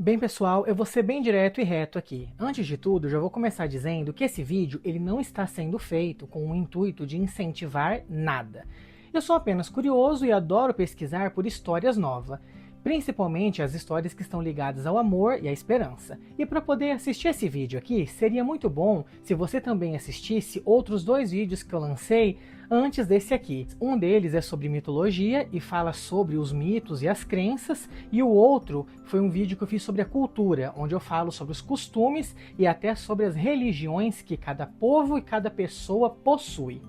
Bem pessoal, eu vou ser bem direto e reto aqui. Antes de tudo, já vou começar dizendo que esse vídeo ele não está sendo feito com o intuito de incentivar nada. Eu sou apenas curioso e adoro pesquisar por histórias novas, principalmente as histórias que estão ligadas ao amor e à esperança. E para poder assistir esse vídeo aqui, seria muito bom se você também assistisse outros dois vídeos que eu lancei antes desse aqui. Um deles é sobre mitologia e fala sobre os mitos e as crenças, e o outro foi um vídeo que eu fiz sobre a cultura, onde eu falo sobre os costumes e até sobre as religiões que cada povo e cada pessoa possui.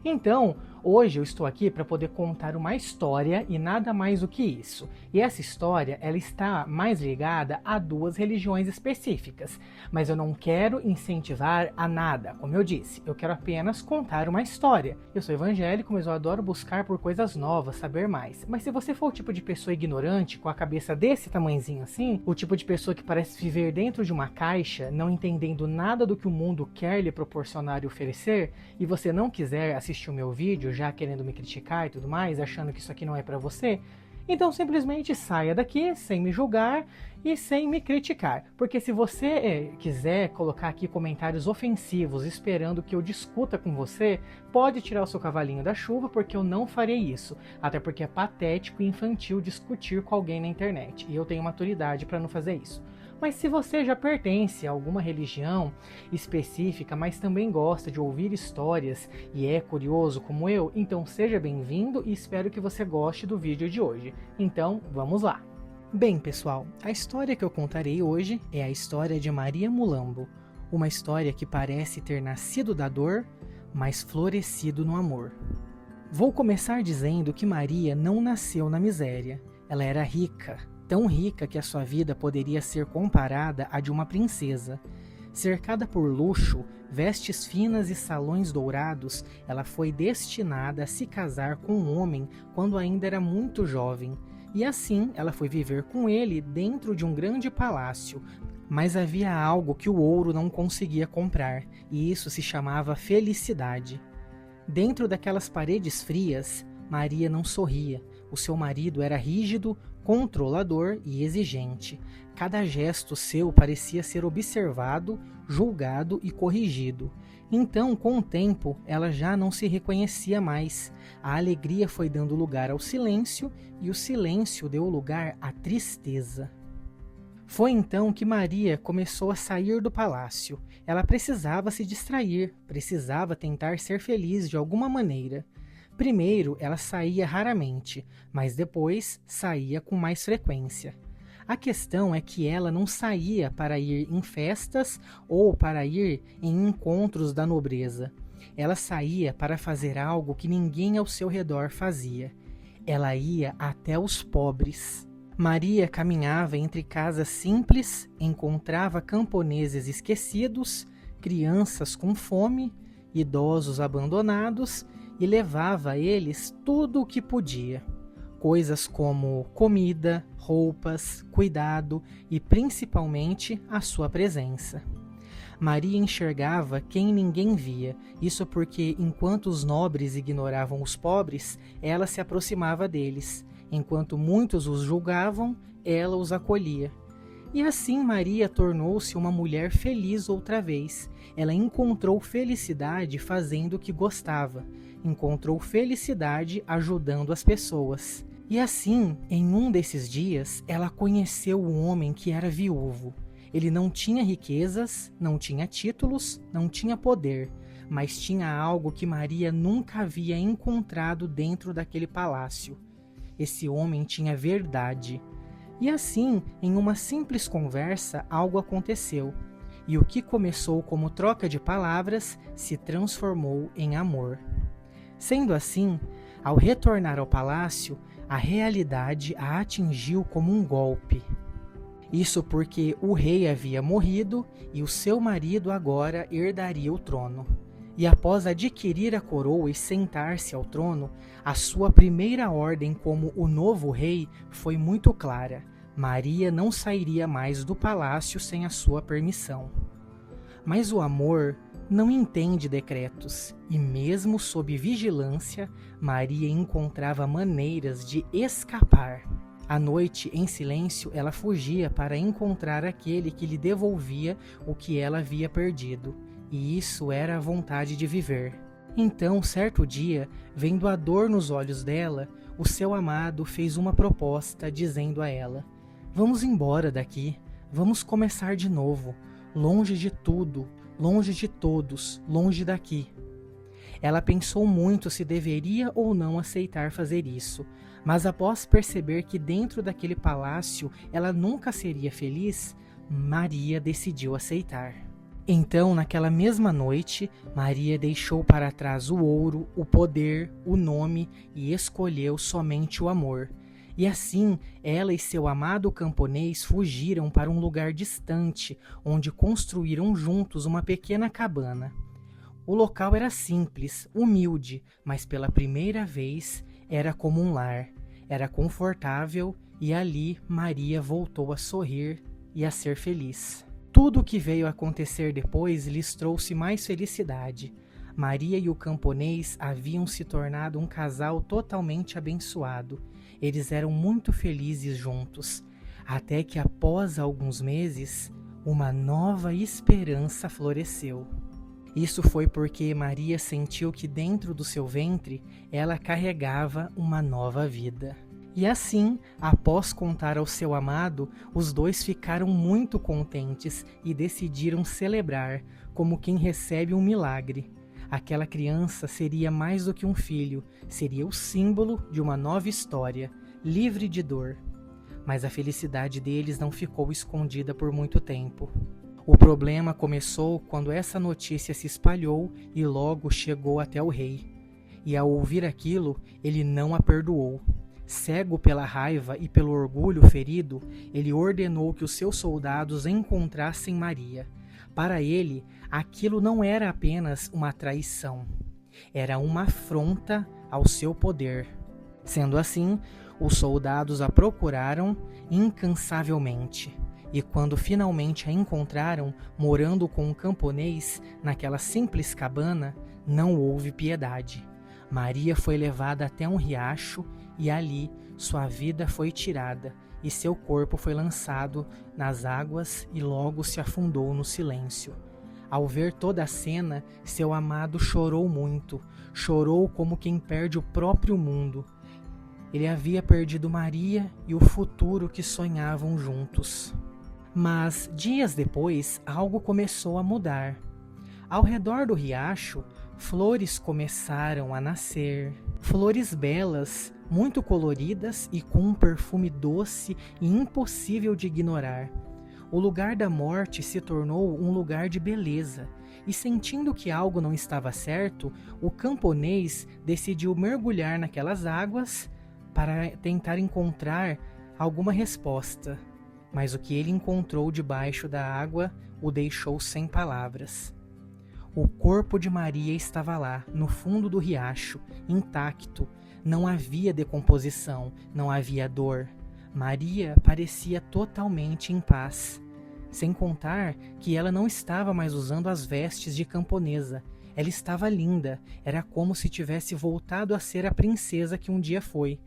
Então, hoje eu estou aqui para poder contar uma história e nada mais do que isso. E essa história, ela está mais ligada a duas religiões específicas. Mas eu não quero incentivar a nada, como eu disse. Eu quero apenas contar uma história. Eu sou evangélico, mas eu adoro buscar por coisas novas, saber mais. Mas se você for o tipo de pessoa ignorante, com a cabeça desse tamanhozinho assim, o tipo de pessoa que parece viver dentro de uma caixa, não entendendo nada do que o mundo quer lhe proporcionar e oferecer, e você não quiser assistir o meu vídeo, já querendo me criticar e tudo mais, achando que isso aqui não é pra você, então simplesmente saia daqui sem me julgar e sem me criticar. Porque se você quiser colocar aqui comentários ofensivos esperando que eu discuta com você, pode tirar o seu cavalinho da chuva, porque eu não farei isso. Até porque é patético e infantil discutir com alguém na internet. E eu tenho maturidade para não fazer isso. Mas se você já pertence a alguma religião específica, mas também gosta de ouvir histórias e é curioso como eu, então seja bem-vindo e espero que você goste do vídeo de hoje. Então, vamos lá! Bem, pessoal, a história que eu contarei hoje é a história de Maria Mulambo, uma história que parece ter nascido da dor, mas florescido no amor. Vou começar dizendo que Maria não nasceu na miséria, ela era rica. Tão rica que a sua vida poderia ser comparada à de uma princesa. Cercada por luxo, vestes finas e salões dourados, ela foi destinada a se casar com um homem quando ainda era muito jovem. E assim ela foi viver com ele dentro de um grande palácio. Mas havia algo que o ouro não conseguia comprar, e isso se chamava felicidade. Dentro daquelas paredes frias, Maria não sorria. O seu marido era rígido, controlador e exigente. Cada gesto seu parecia ser observado, julgado e corrigido. Então, com o tempo, ela já não se reconhecia mais. A alegria foi dando lugar ao silêncio e o silêncio deu lugar à tristeza. Foi então que Maria começou a sair do palácio. Ela precisava se distrair, precisava tentar ser feliz de alguma maneira. Primeiro, ela saía raramente, mas depois saía com mais frequência. A questão é que ela não saía para ir em festas ou para ir em encontros da nobreza. Ela saía para fazer algo que ninguém ao seu redor fazia. Ela ia até os pobres. Maria caminhava entre casas simples, encontrava camponeses esquecidos, crianças com fome, idosos abandonados, e levava a eles tudo o que podia. Coisas como comida, roupas, cuidado e principalmente a sua presença. Maria enxergava quem ninguém via, isso porque enquanto os nobres ignoravam os pobres, ela se aproximava deles. Enquanto muitos os julgavam, ela os acolhia. E assim Maria tornou-se uma mulher feliz outra vez. Ela encontrou felicidade fazendo o que gostava. Encontrou felicidade ajudando as pessoas. E assim, em um desses dias, ela conheceu um homem que era viúvo. Ele não tinha riquezas, não tinha títulos, não tinha poder, mas tinha algo que Maria nunca havia encontrado dentro daquele palácio. Esse homem tinha verdade. E assim, em uma simples conversa, algo aconteceu. E o que começou como troca de palavras se transformou em amor. Sendo assim, ao retornar ao palácio, a realidade a atingiu como um golpe. Isso porque o rei havia morrido e o seu marido agora herdaria o trono. E após adquirir a coroa e sentar-se ao trono, a sua primeira ordem como o novo rei foi muito clara. Maria não sairia mais do palácio sem a sua permissão. Mas o amor não entende decretos, e mesmo sob vigilância, Maria encontrava maneiras de escapar. À noite, em silêncio, ela fugia para encontrar aquele que lhe devolvia o que ela havia perdido, e isso era a vontade de viver. Então, certo dia, vendo a dor nos olhos dela, o seu amado fez uma proposta, dizendo a ela: "Vamos embora daqui, vamos começar de novo, longe de tudo, longe de todos, longe daqui." Ela pensou muito se deveria ou não aceitar fazer isso, mas após perceber que dentro daquele palácio ela nunca seria feliz, Maria decidiu aceitar. Então, naquela mesma noite, Maria deixou para trás o ouro, o poder, o nome e escolheu somente o amor. E assim, ela e seu amado camponês fugiram para um lugar distante, onde construíram juntos uma pequena cabana. O local era simples, humilde, mas pela primeira vez era como um lar. Era confortável e ali Maria voltou a sorrir e a ser feliz. Tudo o que veio a acontecer depois lhes trouxe mais felicidade. Maria e o camponês haviam se tornado um casal totalmente abençoado. Eles eram muito felizes juntos, até que após alguns meses, uma nova esperança floresceu. Isso foi porque Maria sentiu que dentro do seu ventre ela carregava uma nova vida. E assim, após contar ao seu amado, os dois ficaram muito contentes e decidiram celebrar, como quem recebe um milagre. Aquela criança seria mais do que um filho, seria o símbolo de uma nova história, livre de dor. Mas a felicidade deles não ficou escondida por muito tempo. O problema começou quando essa notícia se espalhou e logo chegou até o rei. E ao ouvir aquilo, ele não a perdoou. Cego pela raiva e pelo orgulho ferido, ele ordenou que os seus soldados encontrassem Maria. Para ele, aquilo não era apenas uma traição, era uma afronta ao seu poder. Sendo assim, os soldados a procuraram incansavelmente. E quando finalmente a encontraram, morando com um camponês naquela simples cabana, não houve piedade. Maria foi levada até um riacho e ali sua vida foi tirada e seu corpo foi lançado nas águas e logo se afundou no silêncio. Ao ver toda a cena, seu amado chorou muito, chorou como quem perde o próprio mundo. Ele havia perdido Maria e o futuro que sonhavam juntos. Mas, dias depois, algo começou a mudar. Ao redor do riacho, flores começaram a nascer. Flores belas, muito coloridas e com um perfume doce e impossível de ignorar. O lugar da morte se tornou um lugar de beleza. E sentindo que algo não estava certo, o camponês decidiu mergulhar naquelas águas para tentar encontrar alguma resposta. Mas o que ele encontrou debaixo da água o deixou sem palavras. O corpo de Maria estava lá, no fundo do riacho, intacto. Não havia decomposição, não havia dor. Maria parecia totalmente em paz. Sem contar que ela não estava mais usando as vestes de camponesa. Ela estava linda, era como se tivesse voltado a ser a princesa que um dia foi.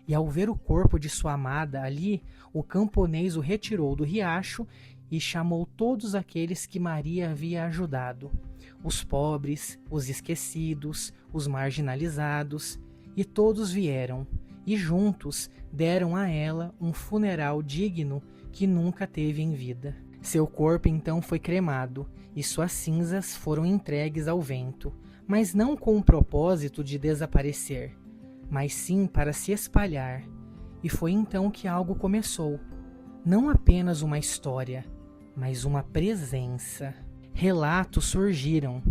E ao ver o corpo de sua amada ali, o camponês o retirou do riacho e chamou todos aqueles que Maria havia ajudado. Os pobres, os esquecidos, os marginalizados, e todos vieram, e juntos deram a ela um funeral digno que nunca teve em vida. Seu corpo então foi cremado, e suas cinzas foram entregues ao vento, mas não com o propósito de desaparecer, mas sim para se espalhar. E foi então que algo começou. Não apenas uma história, mas uma presença. Relatos surgiram.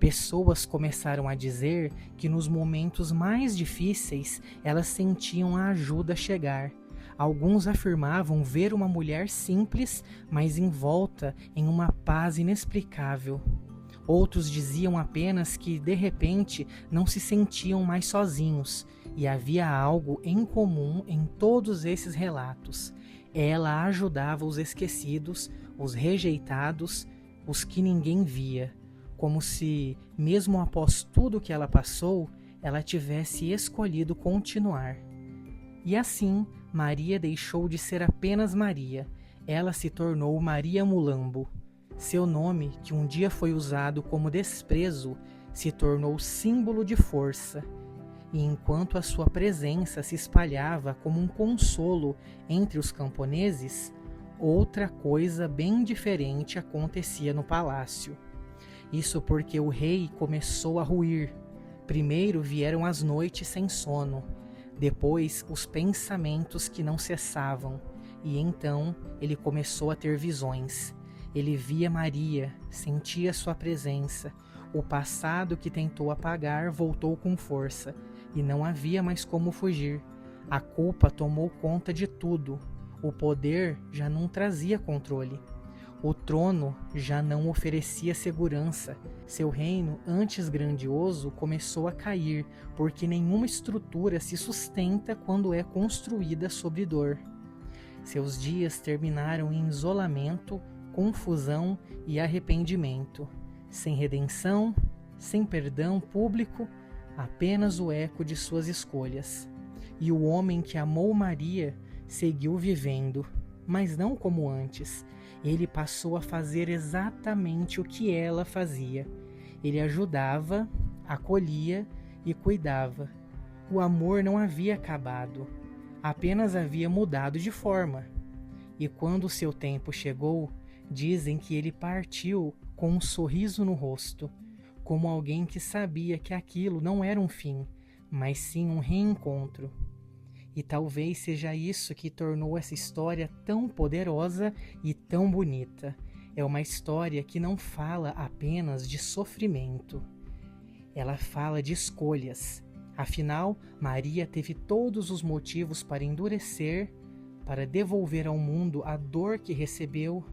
Pessoas começaram a dizer que nos momentos mais difíceis elas sentiam a ajuda chegar. Alguns afirmavam ver uma mulher simples, mas envolta em uma paz inexplicável. Outros diziam apenas que, de repente, não se sentiam mais sozinhos, e havia algo em comum em todos esses relatos. Ela ajudava os esquecidos, os rejeitados, os que ninguém via, como se, mesmo após tudo que ela passou, ela tivesse escolhido continuar. E assim, Maria deixou de ser apenas Maria. Ela se tornou Maria Mulambo. Seu nome, que um dia foi usado como desprezo, se tornou símbolo de força. E enquanto a sua presença se espalhava como um consolo entre os camponeses, outra coisa bem diferente acontecia no palácio. Isso porque o rei começou a ruir. Primeiro vieram as noites sem sono, depois os pensamentos que não cessavam, e então ele começou a ter visões. Ele via Maria, sentia sua presença. O passado que tentou apagar voltou com força, e não havia mais como fugir. A culpa tomou conta de tudo. O poder já não trazia controle. O trono já não oferecia segurança. Seu reino, antes grandioso, começou a cair, porque nenhuma estrutura se sustenta quando é construída sobre dor. Seus dias terminaram em isolamento, confusão e arrependimento. Sem redenção, sem perdão público, apenas o eco de suas escolhas. E o homem que amou Maria seguiu vivendo, mas não como antes. Ele passou a fazer exatamente o que ela fazia. Ele ajudava, acolhia e cuidava. O amor não havia acabado, apenas havia mudado de forma. E quando seu tempo chegou, dizem que ele partiu com um sorriso no rosto, como alguém que sabia que aquilo não era um fim, mas sim um reencontro. E talvez seja isso que tornou essa história tão poderosa e tão bonita. É uma história que não fala apenas de sofrimento. Ela fala de escolhas. Afinal, Maria teve todos os motivos para endurecer, para devolver ao mundo a dor que recebeu,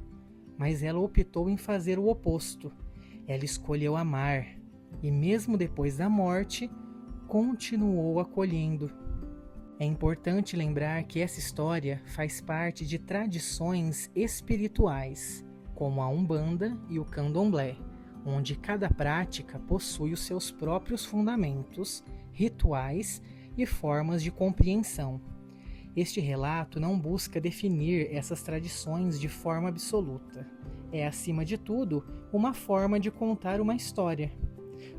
mas ela optou em fazer o oposto. Ela escolheu amar, e mesmo depois da morte, continuou acolhendo. É importante lembrar que essa história faz parte de tradições espirituais, como a Umbanda e o Candomblé, onde cada prática possui os seus próprios fundamentos, rituais e formas de compreensão. Este relato não busca definir essas tradições de forma absoluta. É, acima de tudo, uma forma de contar uma história.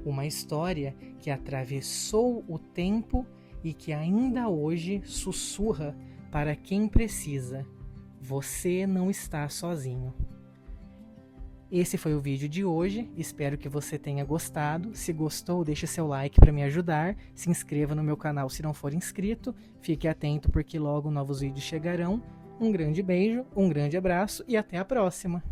Uma história que atravessou o tempo e que ainda hoje sussurra para quem precisa: você não está sozinho. Esse foi o vídeo de hoje, espero que você tenha gostado. Se gostou, deixe seu like para me ajudar, se inscreva no meu canal se não for inscrito, fique atento porque logo novos vídeos chegarão. Um grande beijo, um grande abraço e até a próxima!